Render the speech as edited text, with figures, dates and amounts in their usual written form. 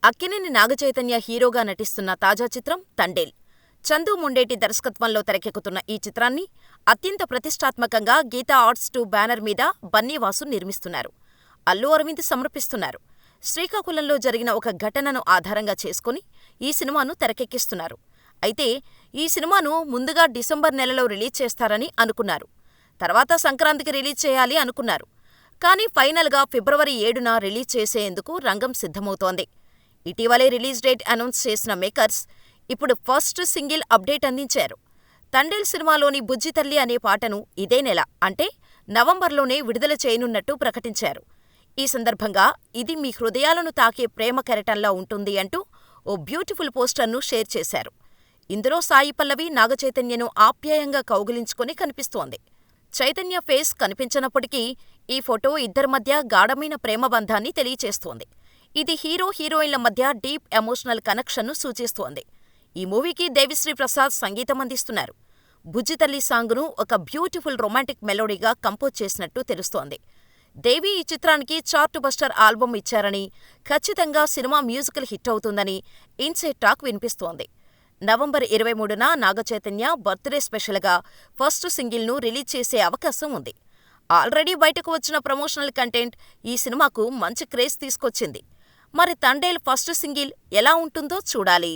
అక్కినేని నాగచైతన్య హీరోగా నటిస్తున్న తాజా చిత్రం తండేల్. చందు మొండేటి దర్శకత్వంలో తెరకెక్కుతున్న ఈ చిత్రాన్ని అత్యంత ప్రతిష్టాత్మకంగా గీతా ఆర్ట్స్ 2 బ్యానర్ మీద బన్నీవాసు నిర్మిస్తున్నారు. అల్లు అరవింద్ సమర్పిస్తున్నారు. శ్రీకాకుళంలో జరిగిన ఒక ఘటనను ఆధారంగా చేసుకుని ఈ సినిమాను తెరకెక్కిస్తున్నారు. అయితే ఈ సినిమాను ముందుగా డిసెంబర్ నెలలో రిలీజ్ చేస్తారని అనుకున్నారు. తర్వాత సంక్రాంతికి రిలీజ్ చేయాలి అనుకున్నారు. కానీ ఫైనల్గా ఫిబ్రవరి 7న రిలీజ్ చేసేందుకు రంగం సిద్ధమవుతోంది. ఇటీవలే రిలీజ్ డేట్ అనౌన్స్ చేసిన మేకర్స్ ఇప్పుడు ఫస్ట్ సింగిల్ అప్డేట్ అందించారు. తండేల్ సినిమాలోని బుజ్జితల్లి అనే పాటను ఇదే నెల అంటే నవంబర్లోనే విడుదల చేయనున్నట్టు ప్రకటించారు. ఈ సందర్భంగా ఇది మీ హృదయాలను తాకే ప్రేమ కెరటంలా ఉంటుంది అంటూ ఓ బ్యూటిఫుల్ పోస్టర్ను షేర్ చేశారు. ఇందులో సాయి పల్లవి నాగచైతన్యను ఆప్యాయంగా కౌగిలించుకొని కనిపిస్తోంది. చైతన్య ఫేస్ కనిపించనప్పటికీ ఈ ఫోటో ఇద్దరి మధ్య గాఢమైన ప్రేమ బంధాన్ని తెలియచేస్తోంది. ఇది హీరో హీరోయిన్ల మధ్య డీప్ ఎమోషనల్ కనెక్షన్ను సూచిస్తోంది. ఈ మూవీకి దేవిశ్రీ ప్రసాద్ సంగీతం అందిస్తున్నారు. బుజ్జితల్లి సాంగ్ను ఒక బ్యూటిఫుల్ రొమాంటిక్ మెలోడీగా కంపోజ్ చేసినట్టు తెలుస్తోంది. దేవి ఈ చిత్రానికి చార్ట్ బస్టర్ ఆల్బమ్ ఇచ్చారని, ఖచ్చితంగా సినిమా మ్యూజికల్ హిట్ అవుతుందని ఇన్సైడ్ టాక్ వినిపిస్తోంది. నవంబర్ 23న నాగచైతన్య బర్త్డే స్పెషల్గా ఫస్ట్ సింగిల్ను రిలీజ్ చేసే అవకాశం ఉంది. ఆల్రెడీ బయటకు వచ్చిన ప్రమోషనల్ కంటెంట్ ఈ సినిమాకు మంచి క్రేజ్ తీసుకొచ్చింది. మరి తండేల్ ఫస్ట్ సింగిల్ ఎలా ఉంటుందో చూడాలి.